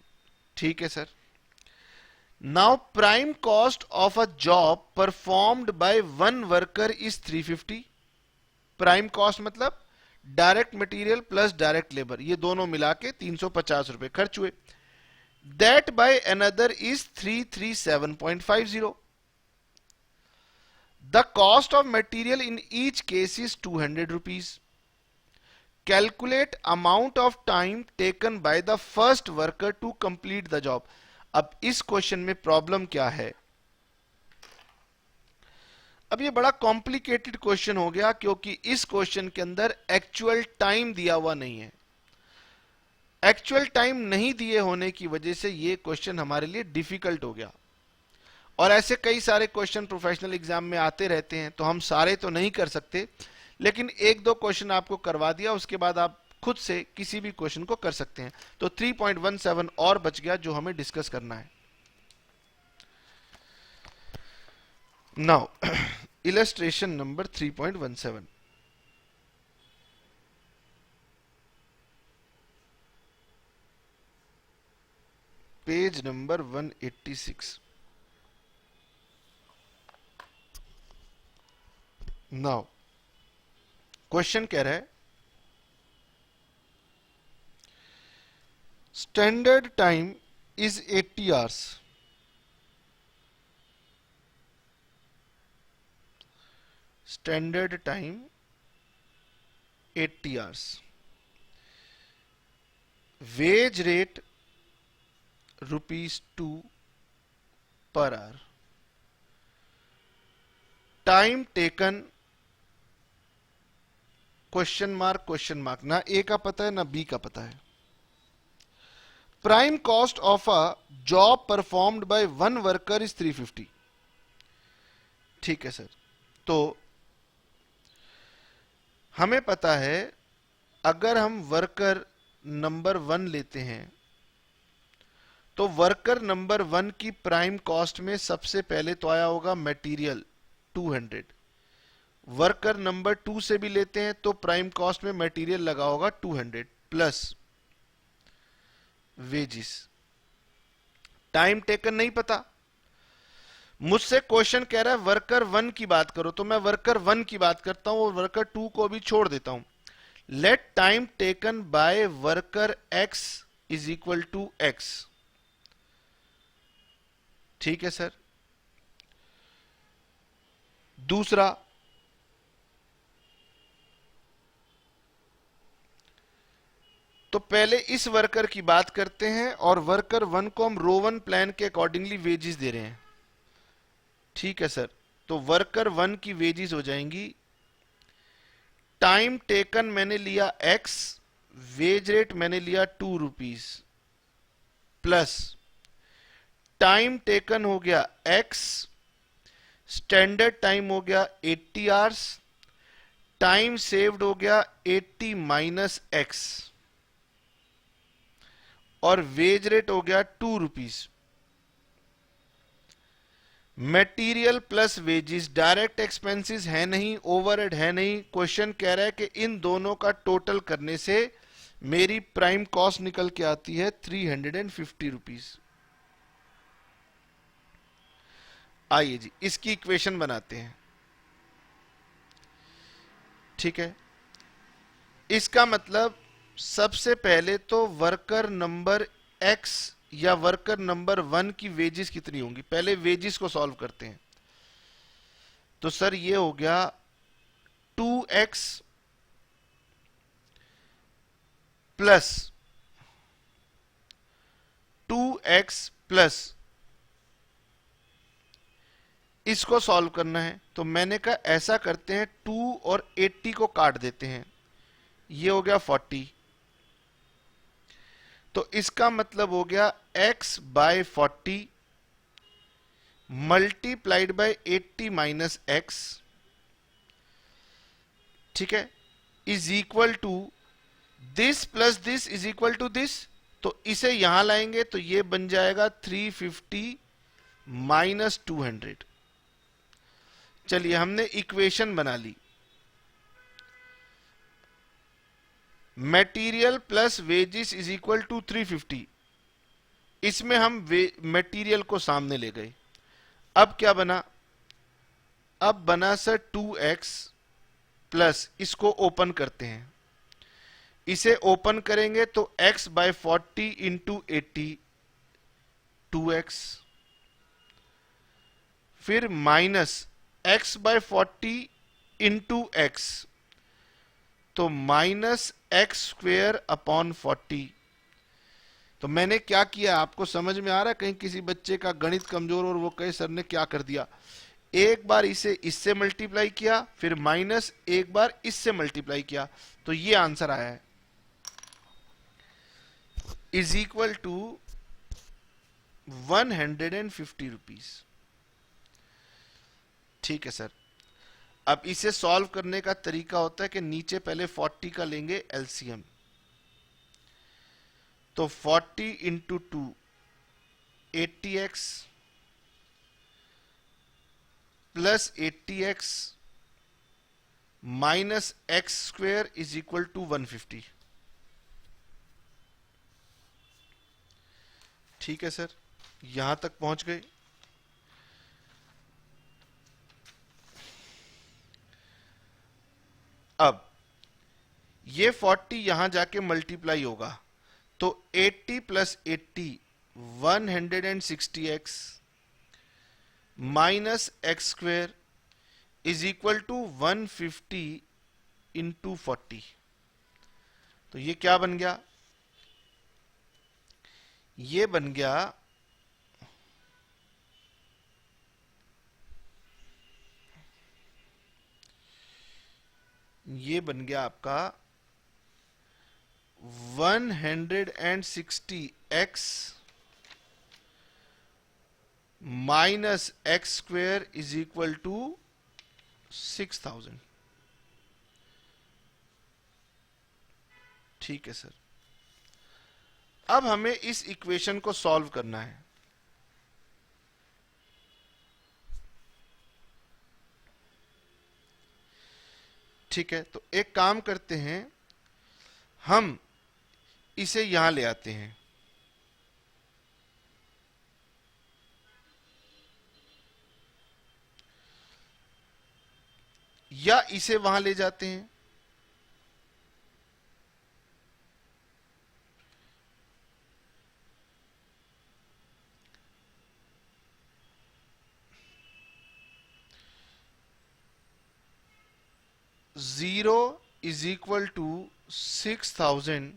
ठीक है sir. Now prime cost of a job performed by one worker is 350। Prime cost मतलब direct material plus direct labour, ये दोनों मिला के 350 रुपए खर्च हुए। That by another is 337.50। The cost of material in each case is 200 rupees. Calculate amount of time taken by the first worker to complete the job. अब इस question में प्रॉब्लम क्या है? अब ये बड़ा कॉम्प्लिकेटेड क्वेश्चन हो गया, क्योंकि इस क्वेश्चन के अंदर एक्चुअल टाइम दिया हुआ नहीं है। एक्चुअल टाइम नहीं दिए होने की वजह से ये क्वेश्चन हमारे लिए डिफिकल्ट हो गया। और ऐसे कई सारे क्वेश्चन प्रोफेशनल एग्जाम में आते रहते हैं, तो हम सारे तो नहीं कर सकते, लेकिन एक दो क्वेश्चन आपको करवा दिया, उसके बाद आप खुद से किसी भी क्वेश्चन को कर सकते हैं। तो 3.17 और बच गया जो हमें डिस्कस करना है। Now illustration number 3.17। Page number 186। Now question कह रहा है standard time is 80 hours. Standard time 80 hours. Wage rate ₹2 per hour. Time taken question mark, ना ए का पता है ना बी का पता है। Prime cost of a job performed by one worker is 350। ठीक है सर। तो हमें पता है, अगर हम वर्कर नंबर 1 लेते हैं तो वर्कर नंबर 1 की प्राइम कॉस्ट में सबसे पहले तो आया होगा मटेरियल 200। वर्कर नंबर 2 से भी लेते हैं तो प्राइम कॉस्ट में मटेरियल लगा होगा 200 प्लस वेजिस। टाइम टेकन नहीं पता, मुझसे क्वेश्चन कह रहा है वर्कर 1 की बात करो, तो मैं वर्कर 1 की बात करता हूं और वर्कर 2 को भी छोड़ देता हूं। Let time taken by worker x is equal to x। ठीक है सर। दूसरा, तो पहले इस वर्कर की बात करते हैं और वर्कर 1 को हम रो 1 प्लान के अकॉर्डिंगली वेजेस दे रहे हैं। ठीक है सर। तो वर्कर 1 की वेजेस हो जाएंगी, टाइम टेकन मैंने लिया x, वेज रेट मैंने लिया ₹2 प्लस टाइम टेकन हो गया x, स्टैंडर्ड टाइम हो गया 80 आवर्स, टाइम सेव्ड हो गया 80 माइनस x और वेज रेट हो गया ₹2। Material plus wages direct expenses है नहीं, ओवरहेड है नहीं। क्वेश्चन कह रहा है कि इन दोनों का टोटल करने से मेरी प्राइम कॉस्ट निकल के आती है ₹350। आइए जी इसकी इक्वेशन बनाते हैं। ठीक है। इसका मतलब सबसे पहले तो वर्कर नंबर x या वर्कर नंबर 1 की वेजेस कितनी होंगी, पहले वेजेस को सॉल्व करते हैं। तो सर ये हो गया 2x प्लस 2x प्लस, इसको सॉल्व करना है। तो मैंने कहा ऐसा करते हैं, 2 और 80 को काट देते हैं, ये हो गया 40। तो इसका मतलब हो गया x by 40 multiplied by 80 minus x। ठीक है, is equal to this plus this is equal to this. तो इसे यहां लाएंगे तो ये बन जाएगा 350 माइनस 200। चलिए हमने इक्वेशन बना ली। Material plus wages is equal to 350। इसमें हम मटेरियल को सामने ले गए। अब क्या बना? अब बना सर 2x प्लस, इसको ओपन करते हैं। इसे ओपन करेंगे तो x बाय 40 इंटू 80 2x, फिर minus x by 40 into x, तो माइनस एक्स स्क्वेयर अपॉन 40। तो मैंने क्या किया आपको समझ में आ रहा है? कहीं किसी बच्चे का गणित कमजोर और वो कहे सर ने क्या कर दिया। एक बार इसे इससे मल्टीप्लाई किया, फिर माइनस एक बार इससे मल्टीप्लाई किया, तो ये आंसर आया है, इज इक्वल टू 150 रुपीज। ठीक है सर। अब इसे सॉल्व करने का तरीका होता है कि नीचे पहले 40 का लेंगे एलसीएम, तो 40 into 2 80x plus 80x minus x square is equal to 150। ठीक है सर, यहां तक पहुंच गए। अब ये 40 यहां जाके मल्टीप्लाई होगा, तो 80 plus 80 160x minus x square is equal to 150 into 40। तो ये क्या बन गया? ये बन गया आपका 160x minus x square is equal to 6000। ठीक है सर। अब हमें इस इक्वेशन को सॉल्व करना है। ठीक है, तो एक काम करते हैं, हम इसे यहां ले आते हैं, या इसे वहां ले जाते हैं। Zero is equal to 6000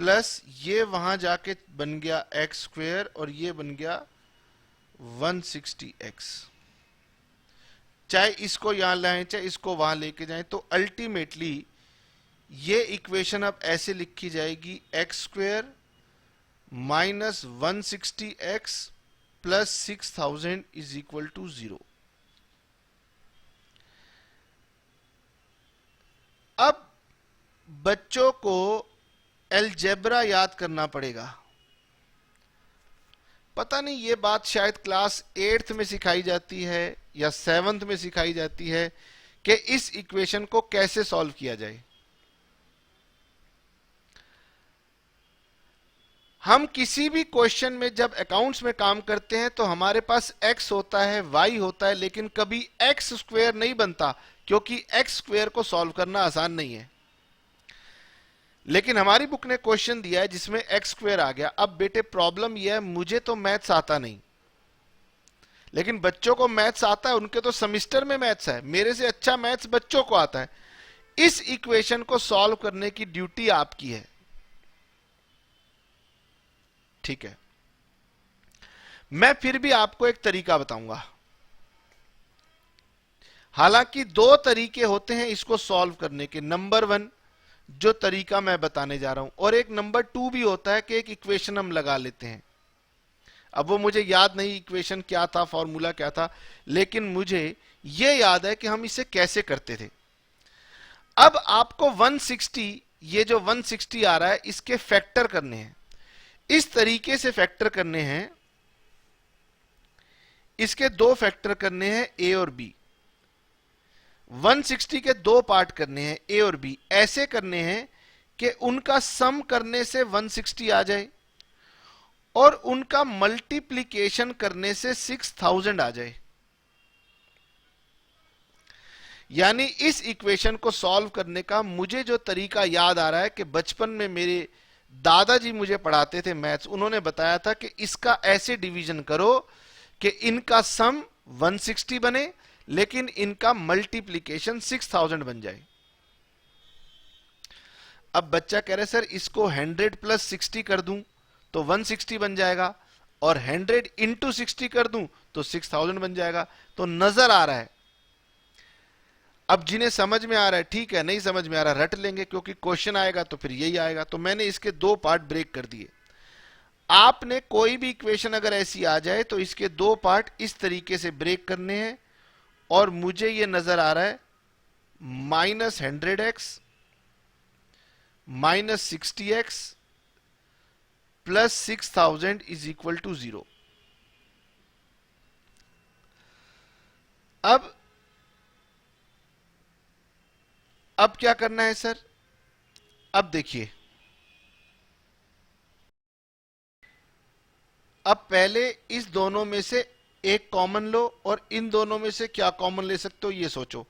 plus ये वहां जाके बन गया एक्स स्क्वेयर और ये बन गया 160x। चाहे इसको यहां लाएं चाहे इसको वहां लेके जाएं, तो अल्टीमेटली ये इक्वेशन अब ऐसे लिखी जाएगी, x square minus 160x plus 6000 is equal to 0। अब बच्चों को अलजेब्रा याद करना पड़ेगा। पता नहीं ये बात शायद क्लास 8th में सिखाई जाती है या 7th में सिखाई जाती है कि इस इक्वेशन को कैसे सॉल्व किया जाए। हम किसी भी क्वेश्चन में जब अकाउंट्स में काम करते हैं तो हमारे पास x होता है, y होता है, लेकिन कभी x स्क्वेयर नहीं बनता, क्योंकि x स्क्वेयर को सॉल्व करना आसान नहीं है। लेकिन हमारी बुक ने क्वेश्चन दिया है जिसमें एक्स स्क्वेयर आ गया। अब बेटे प्रॉब्लम यह है, मुझे तो मैथ्स आता नहीं, लेकिन बच्चों को मैथ्स आता है, उनके तो सेमेस्टर में मैथ्स है, मेरे से अच्छा मैथ्स बच्चों को आता है। इस इक्वेशन को सॉल्व करने की ड्यूटी आपकी है। ठीक है, मैं फिर भी आपको एक तरीका बताऊंगा। हालांकि दो तरीके होते हैं इसको सॉल्व करने के। नंबर 1 जो तरीका मैं बताने जा रहा हूं, और एक नंबर 2 भी होता है कि एक इक्वेशन हम लगा लेते हैं। अब वो मुझे याद नहीं इक्वेशन क्या था, फॉर्मूला क्या था, लेकिन मुझे ये याद है कि हम इसे कैसे करते थे। अब आपको 160, ये जो 160 आ रहा है, इसके फैक्टर करने हैं। इस तरीके से फैक्टर करने हैं, इसके दो फैक्टर करने हैं, ए और बी। 160 के दो पार्ट करने हैं, ए और बी। ऐसे करने हैं कि उनका सम करने से 160 आ जाए और उनका मल्टीप्लिकेशन करने से 6000 आ जाए। यानी इस इक्वेशन को सॉल्व करने का मुझे जो तरीका याद आ रहा है कि बचपन में मेरे दादाजी मुझे पढ़ाते थे मैथ्स, उन्होंने बताया था कि इसका ऐसे डिवीजन करो कि इनका सम 160 बने लेकिन इनका मल्टीप्लिकेशन 6000 बन जाए। अब बच्चा कह रहे सर इसको 100 प्लस 60 कर दूं तो 160 बन जाएगा और 100 इंटू 60 कर दूं तो 6000 बन जाएगा। तो नजर आ रहा है। अब जिन्हें समझ में आ रहा है ठीक है, नहीं समझ में आ रहा रट लेंगे क्योंकि क्वेश्चन आएगा तो फिर यही आएगा। तो मैंने इसके दो पार्ट ब्रेक कर दिए। आपने कोई भी इक्वेशन अगर ऐसी आ जाए तो इसके दो पार्ट इस तरीके से ब्रेक करने हैं और मुझे ये नजर आ रहा है -100x -60x plus 6000 is equal to 0। अब क्या करना है सर? अब देखिए, अब पहले इस दोनों में से एक कॉमन लो और इन दोनों में से क्या कॉमन ले सकते हो ये सोचो।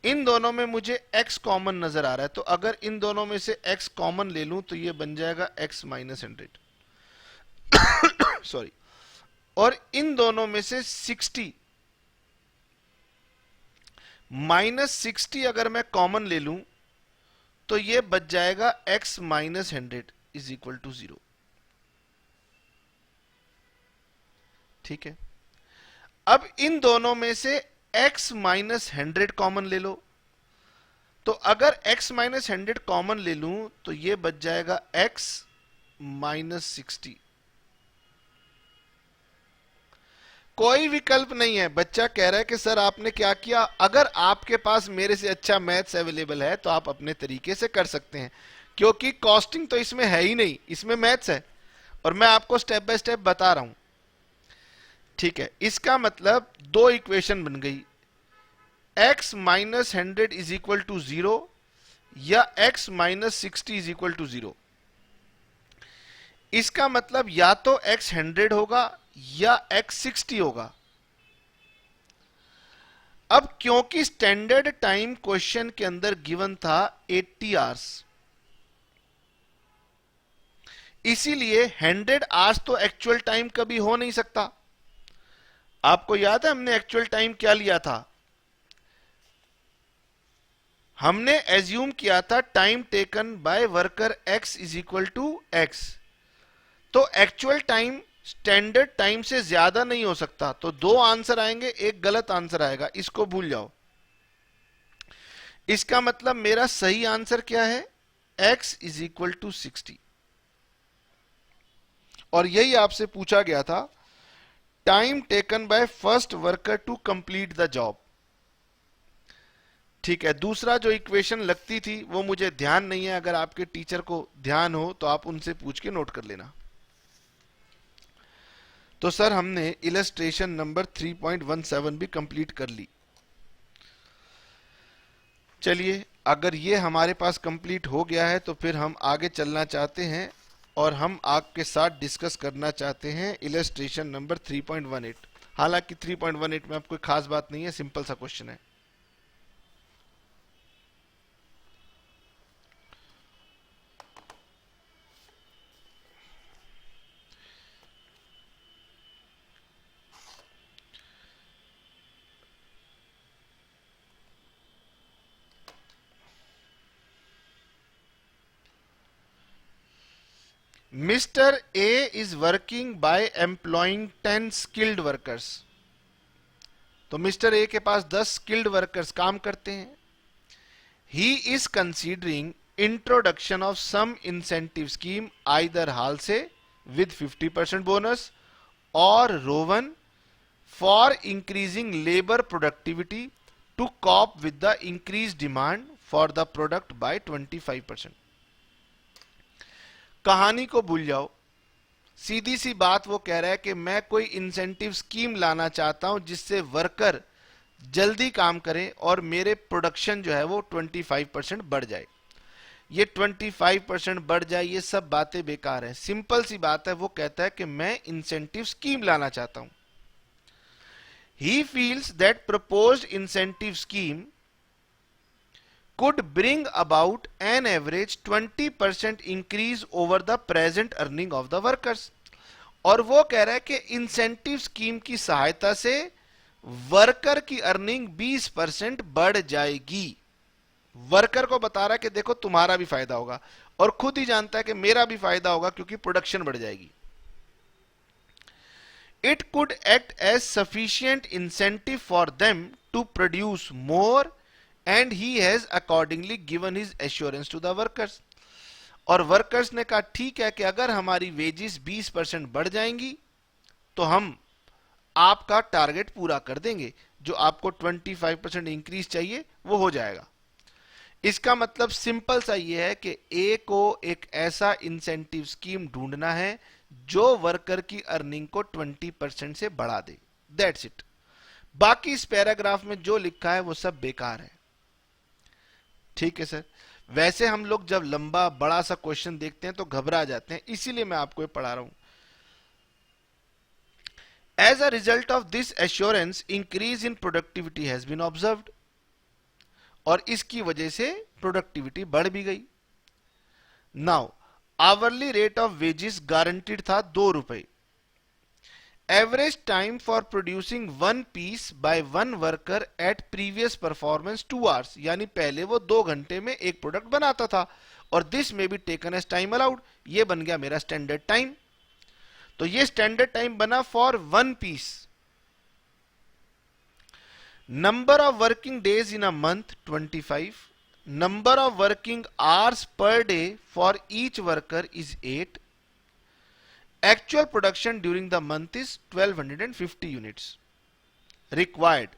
इन दोनों में मुझे x कॉमन नजर आ रहा है, तो अगर इन दोनों में से x कॉमन ले लूं तो ये बन जाएगा x -100 सॉरी। और इन दोनों में से 60 -60 अगर मैं कॉमन ले लूं तो ये बच जाएगा x -100 इज इक्वल टू 0। ठीक है। अब इन दोनों में से x -100 कॉमन ले लो, तो अगर x -100 कॉमन ले लूं तो ये बच जाएगा x -60। कोई विकल्प नहीं है। बच्चा कह रहा है कि सर आपने क्या किया। अगर आपके पास मेरे से अच्छा मैथ्स अवेलेबल है तो आप अपने तरीके से कर सकते हैं, क्योंकि कॉस्टिंग तो इसमें है ही नहीं, इसमें मैथ्स है और मैं आपको स्टेप बाय स्टेप बता रहा हूं। ठीक है, इसका मतलब दो इक्वेशन बन गई, x -100 इज इक्वल टू 0 या x -60 इज इक्वल टू 0। इसका मतलब या तो x 100 होगा या x 60 होगा। अब क्योंकि स्टैंडर्ड टाइम क्वेश्चन के अंदर गिवन था 80 आवर्स, इसीलिए 100 आवर्स तो एक्चुअल टाइम कभी हो नहीं सकता। आपको याद है हमने एक्चुअल टाइम क्या लिया था? हमने एज्यूम किया था time taken by worker x is equal to x। तो एक्चुअल टाइम स्टैंडर्ड टाइम से ज्यादा नहीं हो सकता। तो दो आंसर आएंगे, एक गलत आंसर आएगा, इसको भूल जाओ। इसका मतलब मेरा सही आंसर क्या है? x is equal to 60। और यही आपसे पूछा गया था, time taken by first worker to complete the job. ठीक है, दूसरा जो इक्वेशन लगती थी वो मुझे ध्यान नहीं है, अगर आपके टीचर को ध्यान हो तो आप उनसे पूछ के नोट कर लेना। तो सर हमने इलस्ट्रेशन नंबर 3.17 भी कंप्लीट कर ली। चलिए, अगर ये हमारे पास कंप्लीट हो गया है तो फिर हम आगे चलना चाहते हैं और हम आपके साथ डिस्कस करना चाहते हैं इलस्ट्रेशन नंबर 3.18। हालांकि 3.18 में अब कोई खास बात नहीं है, सिंपल सा क्वेश्चन है। Mr. A is working by employing 10 skilled workers। तो मिस्टर ए के पास 10 स्किल्ड वर्कर्स काम करते हैं। He is considering introduction of some incentive scheme, either हाल से with 50% bonus or rowan for increasing labor productivity to cope with the increased demand for the product by 25%। कहानी को भूल जाओ, सीधी सी बात वो कह रहा है कि मैं कोई इंसेंटिव स्कीम लाना चाहता हूं जिससे वर्कर जल्दी काम करें और मेरे प्रोडक्शन जो है वो 25% बढ़ जाए। ये 25% बढ़ जाए, ये सब बातें बेकार है। सिंपल सी बात है, वो कहता है कि मैं इंसेंटिव स्कीम लाना चाहता हूं। He feels that proposed incentive scheme could bring about an average 20% increase over the present earning of the workers। और वो कह रहा है कि इंसेंटिव स्कीम की सहायता से वर्कर की अर्निंग 20% बढ़ जाएगी। वर्कर को बता रहा है कि देखो तुम्हारा भी फायदा होगा, और खुद ही जानता है कि मेरा भी फायदा होगा क्योंकि प्रोडक्शन बढ़ जाएगी। It could act as sufficient incentive for them to produce more and he has accordingly given his assurance to the workers. और वर्कर्स ने कहा ठीक है कि अगर हमारी वेजेस 20% बढ़ जाएंगी तो हम आपका टारगेट पूरा कर देंगे, जो आपको 25% इंक्रीज चाहिए वो हो जाएगा। इसका मतलब सिंपल सा ये है कि ए को एक ऐसा इंसेंटिव स्कीम ढूंढना है जो वर्कर की अर्निंग को 20% से बढ़ा दे। That's it. बाकी इस पैराग्राफ में जो लिखा है वो सब बेकार है। ठीक है सर। वैसे हम लोग जब लंबा बड़ा सा क्वेश्चन देखते हैं तो घबरा जाते हैं, इसीलिए मैं आपको ये पढ़ा रहा हूं। As a result of this assurance increase in productivity has been observed. और इसकी वजह से प्रोडक्टिविटी बढ़ भी गई। Now hourly rate of wages guaranteed था 2 रुपए। Average time for producing 1 piece by 1 worker at previous performance 2 hours, यानी पहले वो 2 घंटे में एक प्रोडक्ट बनाता था, और this may be taken as time allowed, ये बन गया मेरा स्टैंडर्ड टाइम। तो ये स्टैंडर्ड टाइम बना for 1 piece. Number of working days in a month 25, number of working hours per day for each worker is 8, actual production during the month is 1250 units required।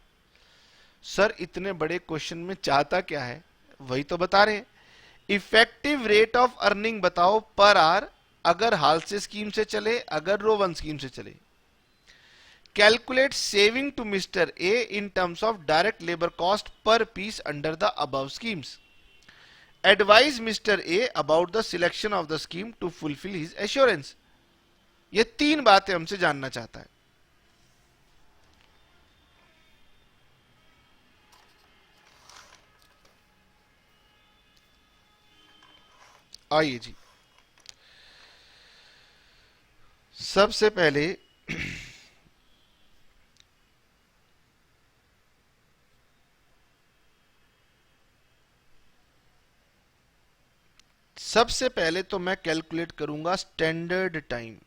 Sir इतने बड़े question में चाहता क्या है, वही तो बता रहे हैं। इफेक्टिव रेट ऑफ अर्निंग बताओ पर आवर, अगर हाल से स्कीम से चले, अगर रोवन स्कीम से चले। Calculate saving to mister A in terms of direct labour cost per piece under the above schemes. Advise mister A about the selection of the scheme to fulfil his assurance. ये 3 बातें हमसे जानना चाहता है। आइए जी, सबसे पहले तो मैं कैलकुलेट करूंगा स्टैंडर्ड टाइम।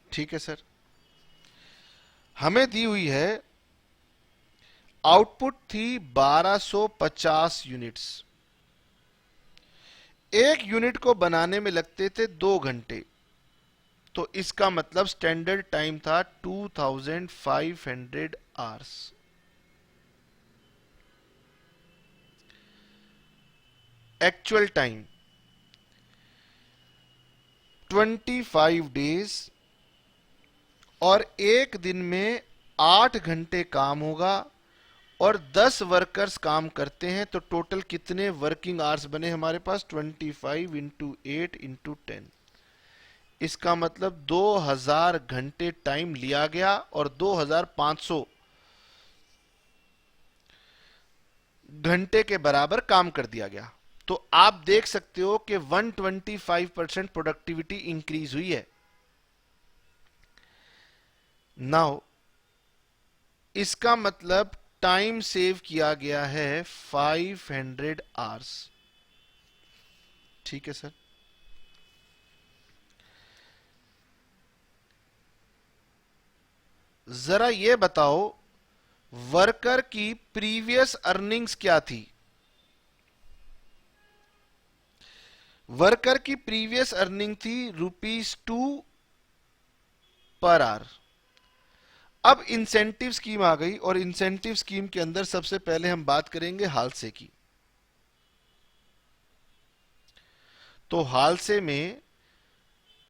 ठीक है सर। हमें दी हुई है आउटपुट थी 1250 यूनिट्स। एक यूनिट को बनाने में लगते थे 2 घंटे, तो इसका मतलब स्टैंडर्ड टाइम था 2500 आवर्स। एक्चुअल टाइम 25 डेज, और एक दिन में 8 घंटे काम होगा, और 10 वर्कर्स काम करते हैं, तो टोटल कितने वर्किंग आवर्स बने हमारे पास? 25 इंटू 8 इंटू 10। इसका मतलब 2000 घंटे टाइम लिया गया और 2500 घंटे के बराबर काम कर दिया गया। तो आप देख सकते हो कि 125% प्रोडक्टिविटी इंक्रीज हुई है। नाउ इसका मतलब टाइम सेव किया गया है 500 आवर्स। ठीक है सर। जरा ये बताओ वर्कर की प्रीवियस अर्निंग्स क्या थी? वर्कर की प्रीवियस अर्निंग थी ₹2 पर आवर। अब इंसेंटिव स्कीम आ गई, और इंसेंटिव स्कीम के अंदर सबसे पहले हम बात करेंगे हाल से की। तो हाल से में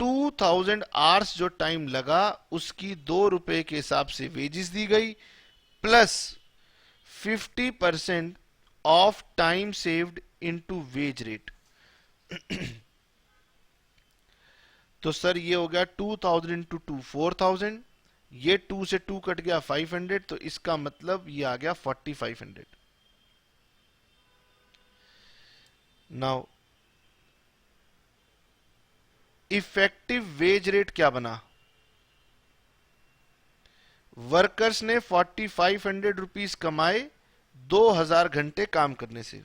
2000 आवर्स जो टाइम लगा उसकी ₹2 के हिसाब से वेजेस दी गई, plus 50% of time saved into wage rate. तो सर ये हो गया 2000 इंटू 2 4000, ये 2 से 2 कट गया 500, तो इसका मतलब ये आ गया 4500। नाउ इफेक्टिव वेज रेट क्या बना? वर्कर्स ने 4500 रुपीस कमाए 2000 घंटे काम करने से।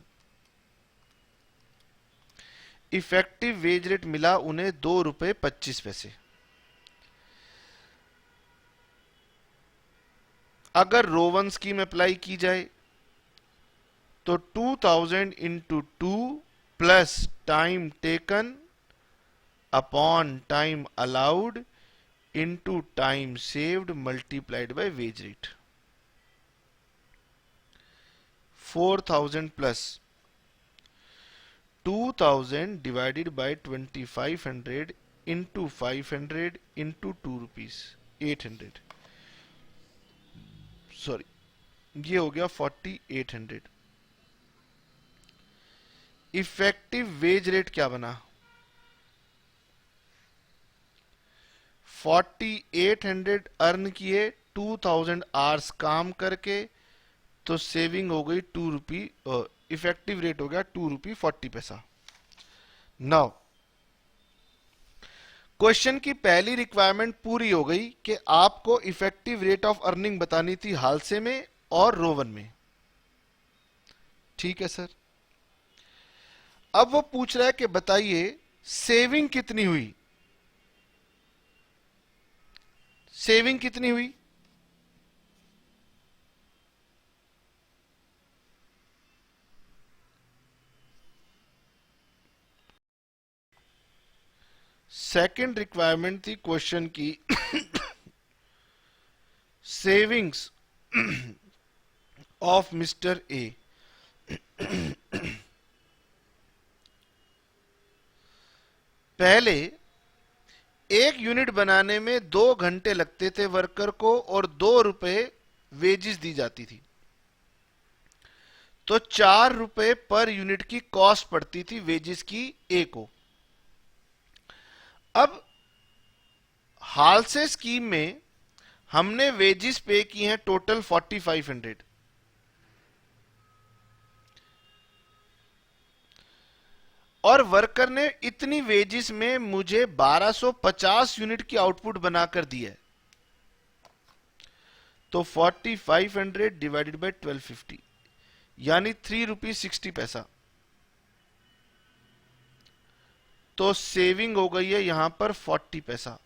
इफेक्टिव वेज रेट मिला उन्हें 2 रुपए 25 पैसे। अगर रोवन स्कीम अप्लाई की जाए तो 2000 into 2 plus time taken upon time allowed into time saved multiplied by wage rate. 4000 plus 2000 divided by 2500 into 500 into 2 rupees 800, sorry ये हो गया 4800। इफेक्टिव वेज रेट क्या बना? 4800 अर्न किए 2000 आवर्स काम करके, तो सेविंग हो गई 2 रुपी, इफेक्टिव रेट हो गया 2 रुपी 40 पैसा। नाउ क्वेश्चन की पहली रिक्वायरमेंट पूरी हो गई कि आपको इफेक्टिव रेट ऑफ अर्निंग बतानी थी हालसे में और रोवन में। ठीक है सर। अब वो पूछ रहा है कि बताइए सेविंग कितनी हुई? सेविंग कितनी हुई? सेकंड रिक्वायरमेंट थी क्वेश्चन की सेविंग्स ऑफ मिस्टर ए। पहले 1 यूनिट बनाने में 2 घंटे लगते थे वर्कर को और 2 रुपए वेजिस दी जाती थी, तो 4 रुपए पर यूनिट की कॉस्ट पड़ती थी वेजिस की ए को। अब हाल से स्कीम में हमने वेजिस पे की हैं टोटल 4500, और वर्कर ने इतनी वेजिस में मुझे 1250 यूनिट की आउटपुट बनाकर दी है, तो 4500 डिवाइडेड बाय 1250 यानी 3 रुपी 60 पैसा। तो सेविंग हो गई है यहां पर 40 पैसा।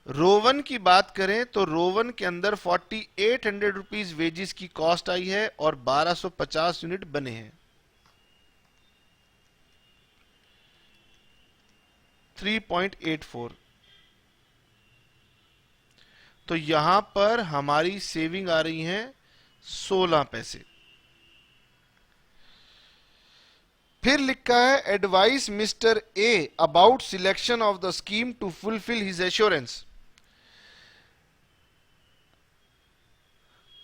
रोवन की बात करें तो रोवन के अंदर 4800 रुपीज वेजिस की कॉस्ट आई है और 1250 यूनिट बने हैं। 3.84, तो यहां पर हमारी सेविंग आ रही है 16 पैसे। फिर लिखा है advice mister A about selection of the scheme to fulfil his assurance.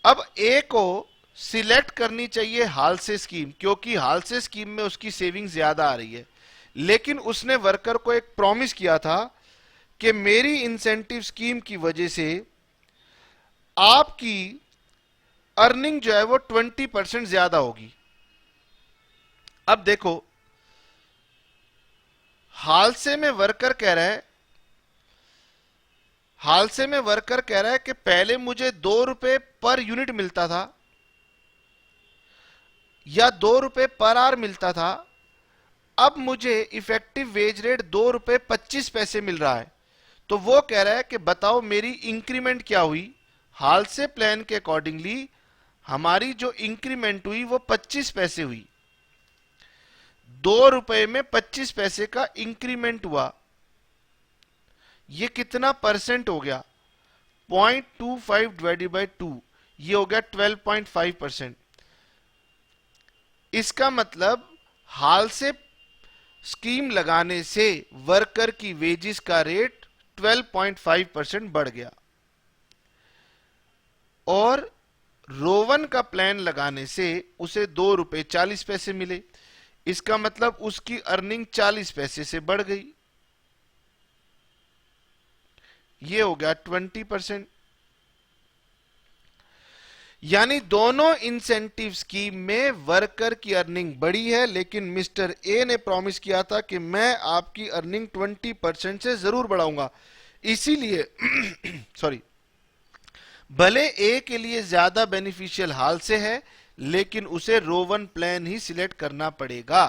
अब ए को सिलेक्ट करनी चाहिए हाल से स्कीम, क्योंकि हाल से स्कीम में उसकी सेविंग ज्यादा आ रही है, लेकिन उसने वर्कर को एक प्रॉमिस किया था कि मेरी इंसेंटिव स्कीम की वजह से आपकी अर्निंग जो है वो 20% ज्यादा होगी। अब देखो हाल से में वर्कर कह रहा है, हाल से में वर्कर कह रहा है कि पहले मुझे 2 रुपए पर यूनिट मिलता था या 2 रुपए पर आवर मिलता था, अब मुझे इफेक्टिव वेज रेट 2 रुपए 25 पैसे मिल रहा है। तो वो कह रहा है कि बताओ मेरी इंक्रीमेंट क्या हुई? हाल से प्लान के अकॉर्डिंगली हमारी जो इंक्रीमेंट हुई वो 25 पैसे हुई। 2 रुपए में 25 पैसे का इंक्रीमेंट हुआ, ये कितना परसेंट हो गया? 0.25 डिवाइडेड बाय 2, ये हो गया 12.5%। इसका मतलब हाल से स्कीम लगाने से वर्कर की वेजिस का रेट 12.5% बढ़ गया। और रोवन का प्लान लगाने से उसे 2 रुपए 40 पैसे मिले। इसका मतलब उसकी अर्निंग 40 पैसे से बढ़ गई। ये हो गया 20%। यानी दोनों इंसेंटिव स्कीम में वर्कर की अर्निंग बढ़ी है, लेकिन मिस्टर ए ने प्रॉमिस किया था कि मैं आपकी अर्निंग 20% से जरूर बढ़ाऊंगा। इसीलिए सॉरी, भले ए के लिए ज्यादा बेनिफिशियल हाल से है, लेकिन उसे रोवन प्लान ही सिलेक्ट करना पड़ेगा।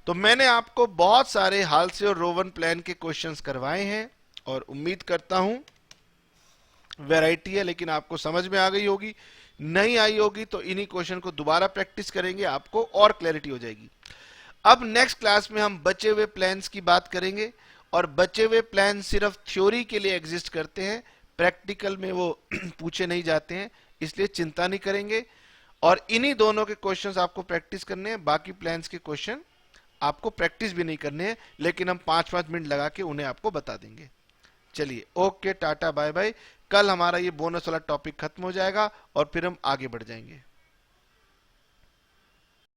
तो मैंने आपको बहुत सारे हाल से और रोवन प्लान के क्वेश्चंस करवाए हैं और उम्मीद करता हूं वैरायटी है लेकिन आपको समझ में आ गई होगी। नहीं आई होगी तो इन्हीं क्वेश्चन को दोबारा प्रैक्टिस करेंगे, आपको और क्लैरिटी हो जाएगी। अब नेक्स्ट क्लास में हम बचे हुए प्लान्स की बात करेंगे, और बचे हुए प्लान सिर्फ थ्योरी के लिए एग्जिस्ट करते हैं, प्रैक्टिकल में वो पूछे नहीं जाते हैं, इसलिए चिंता नहीं करेंगे। और इन्हीं दोनों के क्वेश्चंस आपको प्रैक्टिस करने हैं, बाकी प्लान्स के क्वेश्चन आपको प्रैक्टिस भी नहीं करने हैं, लेकिन हम 5-5 मिनट लगा के उन्हें आपको बता देंगे। चलिए, ओके, टाटा, बाय बाय। कल हमारा ये बोनस वाला टॉपिक खत्म हो जाएगा और फिर हम आगे बढ़ जाएंगे।